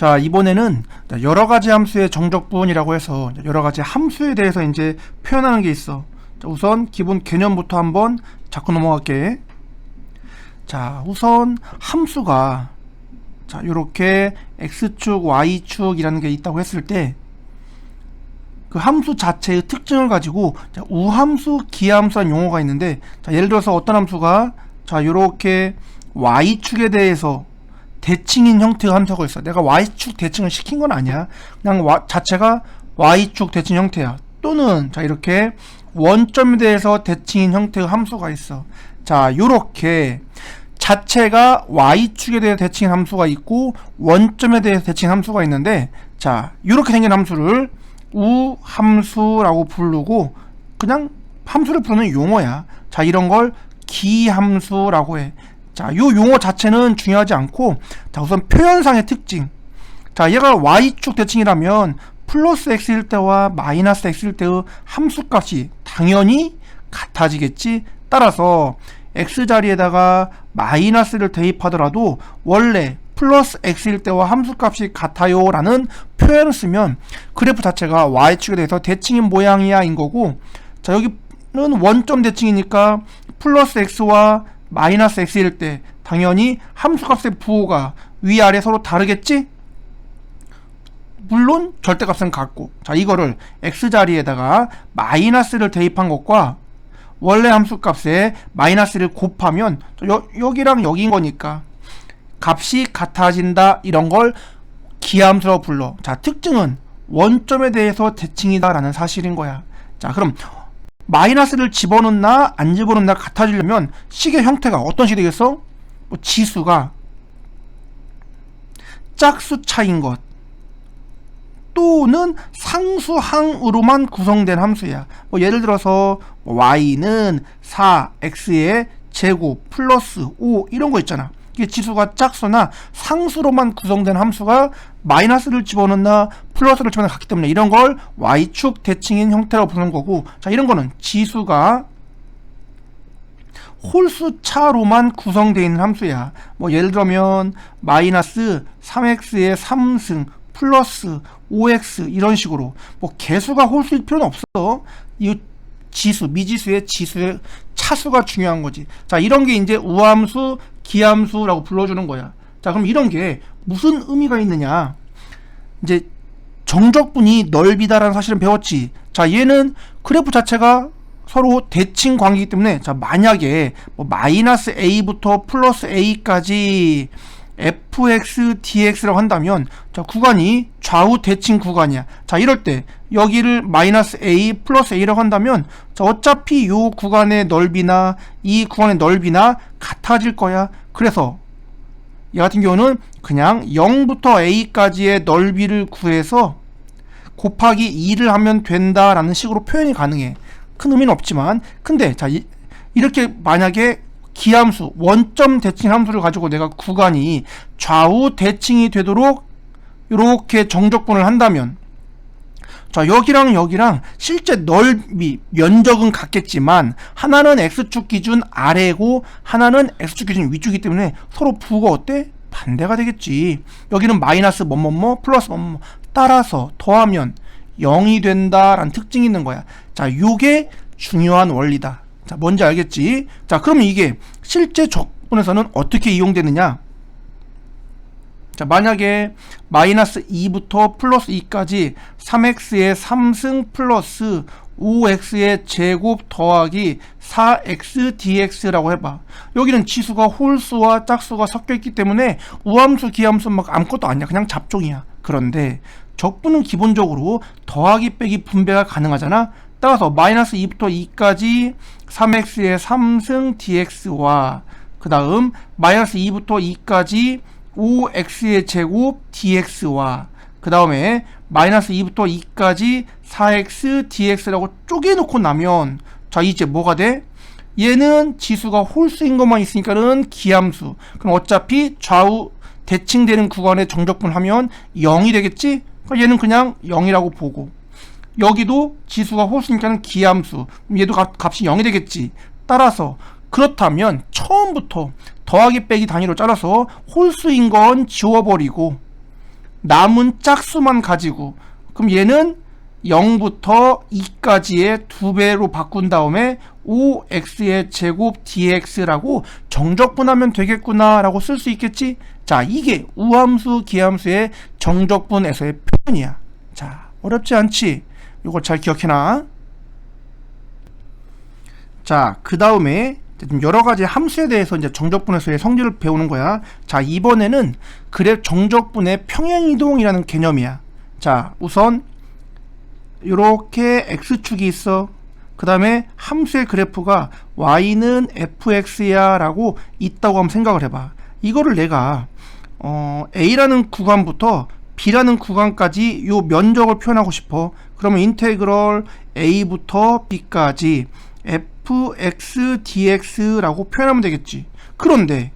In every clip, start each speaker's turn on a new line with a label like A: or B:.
A: 자, 이번에는 여러가지 함수의 정적분이라고 해서 여러가지 함수에 대해서 이제 표현하는 게 있어. 자, 우선 기본 개념부터 한번 잡고 넘어갈게. 자, 우선 함수가 자, 요렇게 x축, y축이라는 게 있다고 했을 때 그 함수 자체의 특징을 가지고 자, 우함수, 기하함수라는 용어가 있는데 자, 예를 들어서 어떤 함수가 자, 요렇게 y축에 대해서 대칭인 형태의 함수가 있어. 내가 y축 대칭을 시킨 건 아니야. 그냥 자체가 y축 대칭 형태야. 또는 자, 이렇게 원점에 대해서 대칭인 형태의 함수가 있어. 자, 요렇게 자체가 y축에 대해 대칭인 함수가 있고 원점에 대해서 대칭인 함수가 있는데 자, 요렇게 생긴 함수를 우함수라고 부르고 그냥 함수를 부르는 용어야. 자, 이런 걸 기함수라고 해. 자, 요 용어 자체는 중요하지 않고 자, 우선 표현상의 특징. 자, 얘가 y축 대칭이라면 플러스 x일 때와 마이너스 x일 때의 함수값이 당연히 같아지겠지. 따라서 x 자리에다가 마이너스를 대입하더라도 원래 플러스 x일 때와 함수값이 같아요 라는 표현을 쓰면 그래프 자체가 y축에 대해서 대칭인 모양이야 인 거고, 자, 여기는 원점 대칭이니까 플러스 x와 마이너스 x일 때 당연히 함수값의 부호가 위아래 서로 다르겠지? 물론 절대값은 같고, 자, 이거를 x 자리에다가 마이너스를 대입한 것과 원래 함수값에 마이너스를 곱하면 여기랑 여기인 거니까 값이 같아진다. 이런 걸 기하함수라고 불러. 자, 특징은 원점에 대해서 대칭이다 라는 사실인 거야. 자, 그럼 마이너스를 집어넣나 안 집어넣나 같아지려면 식의 형태가 어떤 식이 되겠어? 뭐 지수가 짝수차인 것 또는 상수항으로만 구성된 함수야. 뭐 예를 들어서 y는 4x의 제곱 플러스 5 이런 거 있잖아. 이게 지수가 짝수나 상수로만 구성된 함수가 마이너스를 집어넣나 플러스를 집어넣나 같기 때문에 이런 걸 y축 대칭인 형태라고 부르는 거고, 자, 이런 거는 지수가 홀수차로만 구성되어 있는 함수야. 뭐 예를 들면 마이너스 3x의 3승 플러스 5x 이런 식으로 뭐 개수가 홀수일 필요는 없어. 이 지수, 미지수의 지수의 차수가 중요한 거지. 자, 이런 게 이제 우함수, 기함수라고 불러주는 거야. 자, 그럼 이런 게 무슨 의미가 있느냐? 이제 정적분이 넓이다라는 사실은 배웠지. 자, 얘는 그래프 자체가 서로 대칭 관계이기 때문에 자, 만약에 뭐 마이너스 a부터 플러스 a까지 fx, dx라고 한다면 자, 구간이 좌우 대칭 구간이야. 자, 이럴 때 여기를 마이너스 a 플러스 a라고 한다면 자, 어차피 요 구간의 넓이나 이 구간의 넓이나 같아질 거야. 그래서 이 같은 경우는 그냥 0부터 a까지의 넓이를 구해서 곱하기 2를 하면 된다라는 식으로 표현이 가능해. 큰 의미는 없지만, 근데 자, 이렇게 만약에 기함수, 원점 대칭 함수를 가지고 내가 구간이 좌우 대칭이 되도록 이렇게 정적분을 한다면 자, 여기랑 여기랑 실제 넓이, 면적은 같겠지만 하나는 x축 기준 아래고 하나는 x축 기준 위축이기 때문에 서로 부호가 어때? 반대가 되겠지. 여기는 마이너스 뭐뭐뭐 플러스 뭐뭐 따라서 더하면 0이 된다라는 특징이 있는 거야. 자, 요게 중요한 원리다. 자, 뭔지 알겠지? 자, 그럼 이게 실제 적분에서는 어떻게 이용되느냐? 자, 만약에 마이너스 2부터 플러스 2까지 3x의 3승 플러스 5x의 제곱 더하기 4x dx라고 해봐. 여기는 지수가 홀수와 짝수가 섞여있기 때문에 우함수, 기함수 막 아무것도 아니야. 그냥 잡종이야. 그런데 적분은 기본적으로 더하기 빼기 분배가 가능하잖아. 따라서 마이너스 2부터 2까지 3x의 3승 dx와 그 다음 마이너스 2부터 2까지 5x의 제곱 dx와 그 다음에 마이너스 2부터 2까지 4x dx라고 쪼개놓고 나면 자, 이제 뭐가 돼? 얘는 지수가 홀수인 것만 있으니까는 기함수. 그럼 어차피 좌우 대칭되는 구간에 정적분을 하면 0이 되겠지? 그러니까 얘는 그냥 0이라고 보고, 여기도 지수가 홀수니까는 기함수. 얘도 값이 0이 되겠지. 따라서 그렇다면 처음부터 더하기 빼기 단위로 잘라서 홀수인 건 지워버리고 남은 짝수만 가지고, 그럼 얘는 0부터 2까지의 2배로 바꾼 다음에 5x의 제곱 dx라고 정적분하면 되겠구나 라고 쓸 수 있겠지. 자, 이게 우함수 기함수의 정적분에서의 표현이야. 자, 어렵지 않지? 이거 잘 기억해놔. 자, 그 다음에 여러가지 함수에 대해서 이제 정적분에서의 성질을 배우는 거야. 자, 이번에는 그래프 정적분의 평행이동이라는 개념이야. 자, 우선 이렇게 x축이 있어. 그 다음에 함수의 그래프가 y는 fx야 라고 있다고 한번 생각을 해봐. 이거를 내가 a라는 구간부터 b라는 구간까지 요 면적을 표현하고 싶어. 그러면 인테그럴 a부터 b까지 fx dx라고 표현하면 되겠지. 그런데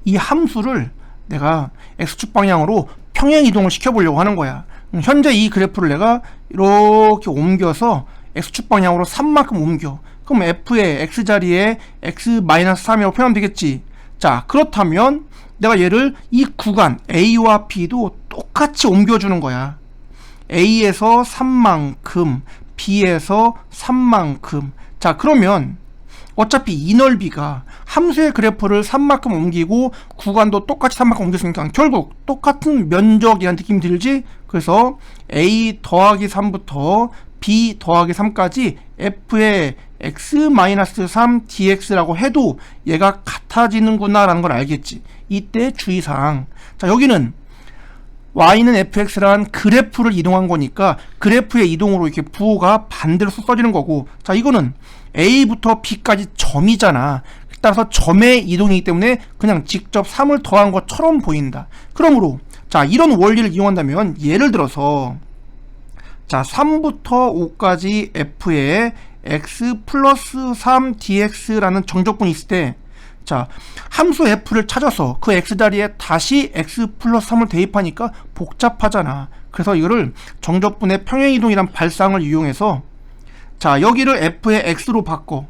A: 이 함수를 내가 x축 방향으로 평행 이동을 시켜보려고 하는 거야. 현재 이 그래프를 내가 이렇게 옮겨서 x축 방향으로 3만큼 옮겨. 그럼 f의 x자리에 x-3이라고 표현하면 되겠지. 자, 그렇다면 내가 얘를 이 구간 a와 b도 똑같이 옮겨주는 거야. a에서 3만큼, b에서 3만큼. 자, 그러면 어차피 이 넓이가 함수의 그래프를 3만큼 옮기고 구간도 똑같이 3만큼 옮겼으니까 결국 똑같은 면적이라는 느낌이 들지? 그래서 a 더하기 3부터 b 더하기 3까지 f의 x-3 dx라고 해도 얘가 같아지는구나 라는 걸 알겠지. 이때 주의사항. 자, 여기는 y는 fx란 그래프를 이동한 거니까 그래프의 이동으로 이렇게 부호가 반대로 써지는 거고, 자, 이거는 a부터 b까지 점이잖아. 따라서 점의 이동이기 때문에 그냥 직접 3을 더한 것처럼 보인다. 그러므로 자, 이런 원리를 이용한다면 예를 들어서 자, 3부터 5까지 f의 x 플러스 3 dx라는 정적분이 있을 때, 자, 함수 f를 찾아서 그 x자리에 다시 x 플러스 3을 대입하니까 복잡하잖아. 그래서 이거를 정적분의 평행이동이란 발상을 이용해서 자, 여기를 f의 x로 바꿔.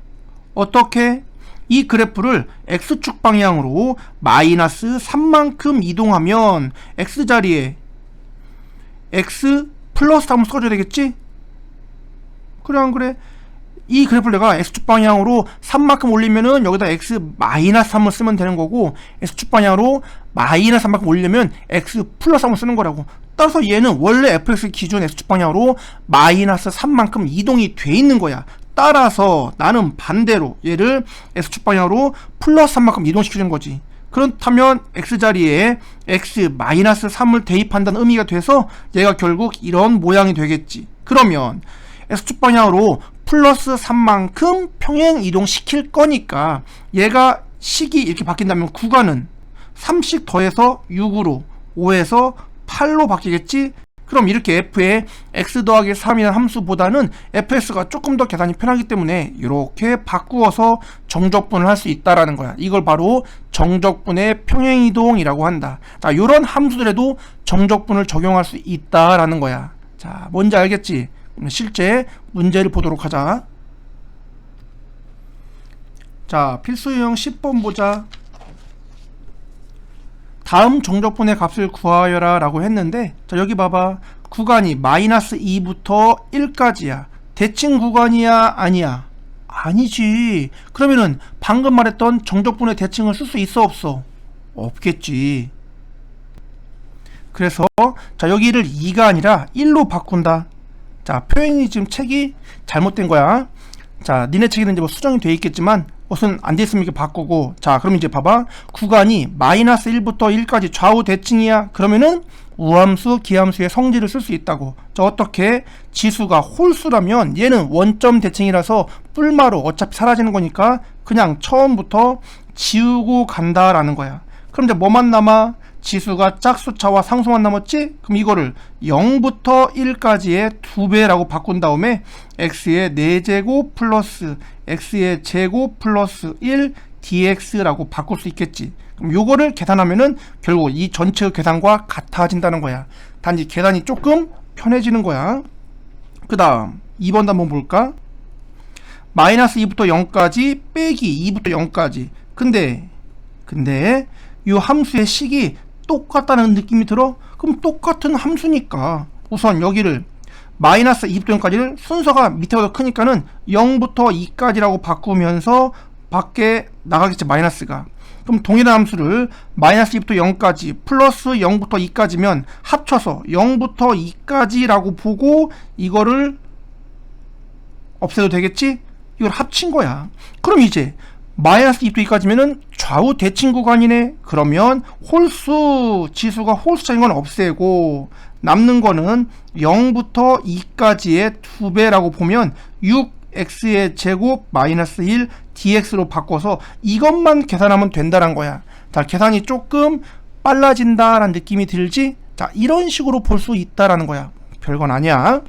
A: 어떻게? 이 그래프를 x축 방향으로 마이너스 3만큼 이동하면 x자리에 x 플러스 3을 써줘야 되겠지? 그래 안 그래? 이 그래프를 내가 x축 방향으로 3만큼 올리면은 여기다 x 마이너스 3을 쓰면 되는 거고, x축 방향으로 마이너스 3만큼 올리려면 x 플러스 3을 쓰는 거라고. 따라서 얘는 원래 fx 기준 x축 방향으로 마이너스 3만큼 이동이 돼 있는 거야. 따라서 나는 반대로 얘를 x축 방향으로 플러스 3만큼 이동시키는 거지. 그렇다면 x자리에 x 마이너스 3을 대입한다는 의미가 돼서 얘가 결국 이런 모양이 되겠지. 그러면 x축 방향으로 플러스 3만큼 평행 이동시킬 거니까 얘가 식이 이렇게 바뀐다면 구간은 3씩 더해서 6으로 5에서 8로 바뀌겠지. 그럼 이렇게 f의 x 더하기 3이라는 함수보다는 fx가 조금 더 계산이 편하기 때문에 이렇게 바꾸어서 정적분을 할 수 있다라는 거야. 이걸 바로 정적분의 평행이동이라고 한다. 자, 이런 함수들에도 정적분을 적용할 수 있다라는 거야. 자, 뭔지 알겠지? 실제 문제를 보도록 하자. 자, 필수 유형 10번 보자. 다음 정적분의 값을 구하여라 라고 했는데, 자, 여기 봐봐. 구간이 마이너스 2부터 1까지야. 대칭 구간이야? 아니야? 아니지. 그러면은 방금 말했던 정적분의 대칭을 쓸 수 있어 없어? 없겠지. 그래서 자, 여기를 2가 아니라 1로 바꾼다. 자, 표현이 지금 책이 잘못된 거야. 자, 니네 책에는 이제 뭐 수정이 돼 있겠지만 우선 안 돼 있으면 이렇게 바꾸고, 자, 그럼 이제 봐봐. 구간이 마이너스 1부터 1까지 좌우 대칭이야. 그러면은 우함수, 기함수의 성질을 쓸 수 있다고. 자, 어떻게? 지수가 홀수라면 얘는 원점 대칭이라서 뿔마로 어차피 사라지는 거니까 그냥 처음부터 지우고 간다라는 거야. 그럼 이제 뭐만 남아? 지수가 짝수차와 상수만 남았지? 그럼 이거를 0부터 1까지의 2배라고 바꾼 다음에 x의 4제곱 플러스 x의 제곱 플러스 1 dx라고 바꿀 수 있겠지. 그럼 요거를 계산하면은 결국 이 전체 계산과 같아진다는 거야. 단지 계산이 조금 편해지는 거야. 그 다음 2번도 한번 볼까? 마이너스 2부터 0까지 빼기 2부터 0까지. 근데 이 함수의 식이 똑같다는 느낌이 들어? 그럼 똑같은 함수니까 우선 여기를 마이너스 2부터 0까지를 순서가 밑에보다 크니까는 0부터 2까지라고 바꾸면서 밖에 나가겠지, 마이너스가. 그럼 동일한 함수를 마이너스 2부터 0까지 플러스 0부터 2까지면 합쳐서 0부터 2까지라고 보고 이거를 없애도 되겠지? 이걸 합친 거야. 그럼 이제 마이너스 2부터 2까지면은 좌우 대칭 구간이네. 그러면 홀수 지수가 홀수 차인 건 없애고 남는 거는 0부터 2까지의 2배라고 보면 6x의 제곱 마이너스 1 dx로 바꿔서 이것만 계산하면 된다는 거야. 자, 계산이 조금 빨라진다라는 느낌이 들지? 자, 이런 식으로 볼 수 있다라는 거야. 별건 아니야.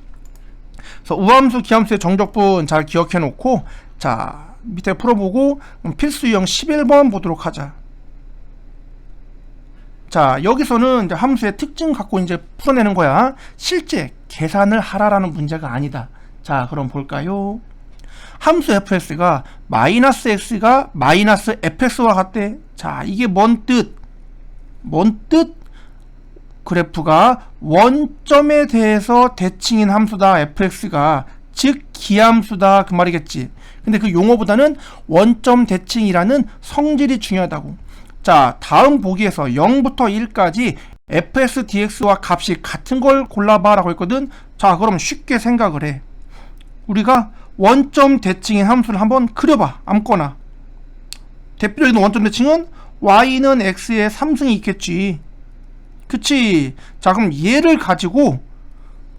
A: 그래서 우함수, 기함수의 정적분 잘 기억해 놓고, 자, 밑에 풀어보고 필수 유형 11번 보도록 하자. 자, 여기서는 이제 함수의 특징 갖고 이제 풀어내는 거야. 실제 계산을 하라라는 문제가 아니다. 자, 그럼 볼까요? 함수 fx가 마이너스 x가 마이너스 fx와 같대. 자, 이게 뭔 뜻? 뭔 뜻? 그래프가 원점에 대해서 대칭인 함수다, fx가. 즉 기함수다, 그 말이겠지. 근데 그 용어보다는 원점 대칭이라는 성질이 중요하다고. 자, 다음 보기에서 0부터 1까지 fx dx와 값이 같은 걸 골라봐 라고 했거든. 자, 그럼 쉽게 생각을 해. 우리가 원점 대칭인 함수를 한번 그려봐. 아무거나. 대표적인 원점 대칭은 y는 x에 3승이 있겠지. 그치? 자, 그럼 얘를 가지고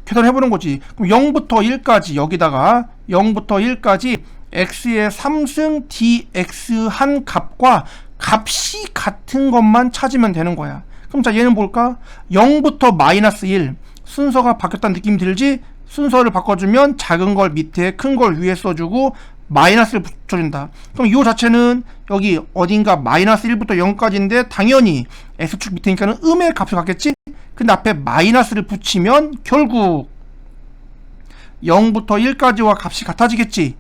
A: 계산해보는 거지. 그럼 0부터 1까지 여기다가 0부터 1까지 x의 3승 dx 한 값과 값이 같은 것만 찾으면 되는 거야. 그럼 자, 얘는 뭘까? 0부터 마이너스 1 순서가 바뀌었다는 느낌이 들지? 순서를 바꿔주면 작은 걸 밑에 큰 걸 위에 써주고 마이너스를 붙여준다. 그럼 이 자체는 여기 어딘가 마이너스 1부터 0까지인데 당연히 x축 밑에니까는 음의 값을 갖겠지? 근데 앞에 마이너스를 붙이면 결국 0부터 1까지와 값이 같아지겠지?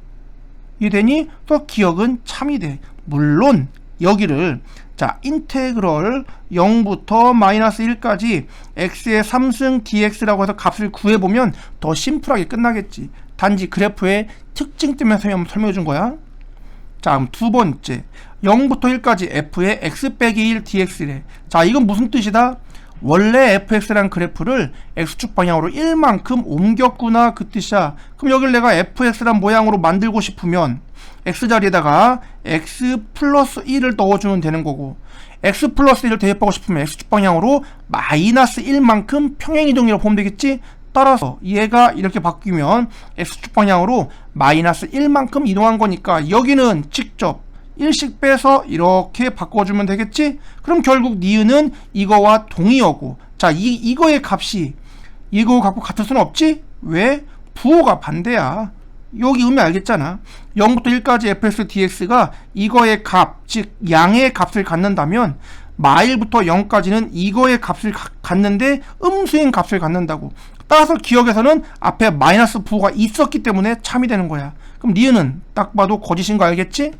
A: 이해되니? 또 기억은 참이 돼. 물론 여기를 자, 인테그럴 0부터 마이너스 1까지 x의 3승 dx라고 해서 값을 구해보면 더 심플하게 끝나겠지. 단지 그래프의 특징 때문에 설명해 준 거야. 자, 그럼 두 번째 0부터 1까지 f의 x 빼기 1 dx래. 자, 이건 무슨 뜻이다? 원래 fx란 그래프를 x축 방향으로 1만큼 옮겼구나, 그 뜻이야. 그럼 여기를 내가 fx란 모양으로 만들고 싶으면 x 자리에다가 x 플러스 1을 넣어주면 되는 거고, x 플러스 1을 대입하고 싶으면 x축 방향으로 마이너스 1만큼 평행이동이라고 보면 되겠지? 따라서 얘가 이렇게 바뀌면 x축 방향으로 마이너스 1만큼 이동한 거니까 여기는 직접 1씩 빼서 이렇게 바꿔주면 되겠지? 그럼 결국 니은은 이거와 동의어고, 자, 이거의 값이 이거 갖고 같을 수는 없지? 왜? 부호가 반대야. 여기 의미 알겠잖아. 0부터 1까지 fx dx가 이거의 값, 즉 양의 값을 갖는다면 마일부터 0까지는 이거의 값을 갖는데 음수인 값을 갖는다고. 따라서 기억에서는 앞에 마이너스 부호가 있었기 때문에 참이 되는 거야. 그럼 니은은 딱 봐도 거짓인 거 알겠지?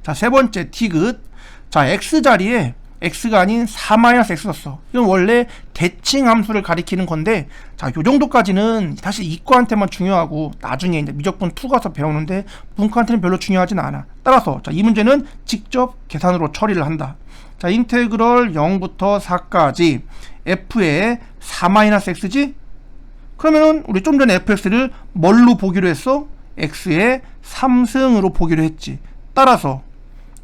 A: 자, 세 번째 티귿. 자, x 자리에 x가 아닌 4-x 썼어. 이건 원래 대칭 함수를 가리키는 건데, 자, 요 정도까지는 사실 이과한테만 중요하고 나중에 이제 미적분 2 가서 배우는데 문과한테는 별로 중요하진 않아. 따라서 자, 이 문제는 직접 계산으로 처리를 한다. 자, 인테그럴 0부터 4까지 f의 4-x지? 그러면 우리 좀 전에 fx를 뭘로 보기로 했어? x의 3승으로 보기로 했지. 따라서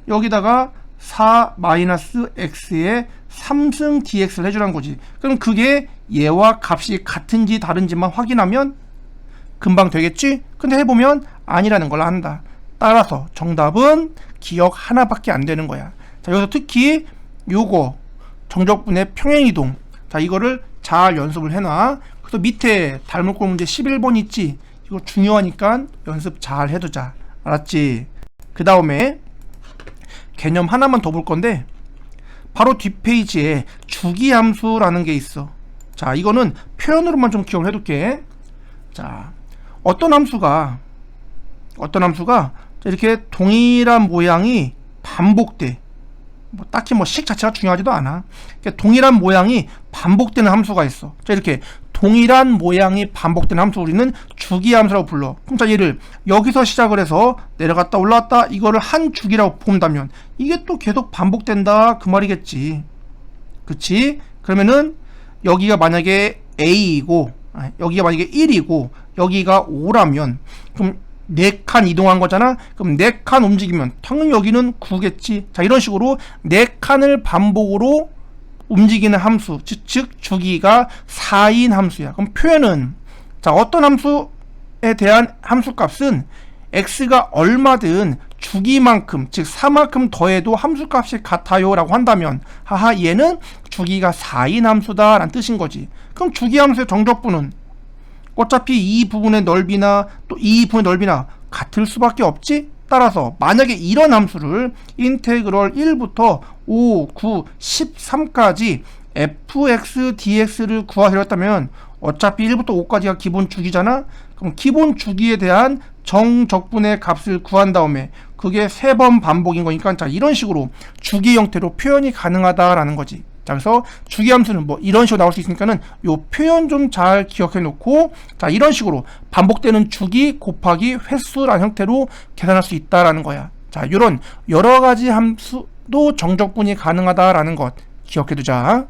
A: 여기다가 4-x의 3승 dx를 해주라는 거지. 그럼 그게 얘와 값이 같은지 다른지만 확인하면 금방 되겠지? 근데 해보면 아니라는 걸 안다. 따라서 정답은 기억 하나밖에 안 되는 거야. 자, 여기서 특히 요거 정적분의 평행이동, 자, 이거를 잘 연습을 해놔. 그래서 밑에 닮을꼴 문제 11번 있지? 이거 중요하니까 연습 잘 해두자. 알았지? 그 다음에 개념 하나만 더 볼 건데 바로 뒷페이지에 주기함수라는 게 있어. 자, 이거는 표현으로만 좀 기억을 해둘게. 자, 어떤 함수가 이렇게 동일한 모양이 반복돼. 뭐 딱히 뭐 식 자체가 중요하지도 않아. 그러니까 동일한 모양이 반복되는 함수가 있어. 자, 이렇게 동일한 모양이 반복되는 함수 우리는 주기함수라고 불러. 그럼 자, 얘를 여기서 시작을 해서 내려갔다 올라왔다 이거를 한 주기라고 본다면 이게 또 계속 반복된다 그 말이겠지. 그치? 그러면은 여기가 만약에 A이고 여기가 만약에 1이고 여기가 5라면 그럼 4칸 이동한 거잖아. 그럼 4칸 움직이면 당연히 여기는 9겠지. 자, 이런 식으로 4칸을 반복으로 움직이는 함수, 즉 주기가 4인 함수야. 그럼 표현은 자, 어떤 함수에 대한 함수값은 x가 얼마든 주기만큼, 즉 4만큼 더해도 함수값이 같아요 라고 한다면 하하, 얘는 주기가 4인 함수다 라는 뜻인 거지. 그럼 주기함수의 정적분은 어차피 이 부분의 넓이나 또 이 부분의 넓이나 같을 수밖에 없지. 따라서 만약에 이런 함수를 인테그럴 1부터 5, 9, 13까지 fx dx를 구하려고 했다면 어차피 1부터 5까지가 기본 주기잖아. 그럼 기본 주기에 대한 정적분의 값을 구한 다음에 그게 3번 반복인 거니까 자, 이런 식으로 주기 형태로 표현이 가능하다라는 거지. 자, 그래서 주기함수는 뭐 이런 식으로 나올 수 있으니까는 요 표현 좀 잘 기억해 놓고 자, 이런 식으로 반복되는 주기 곱하기 횟수라는 형태로 계산할 수 있다라는 거야. 자, 요런 여러 가지 함수도 정적분이 가능하다라는 것 기억해 두자.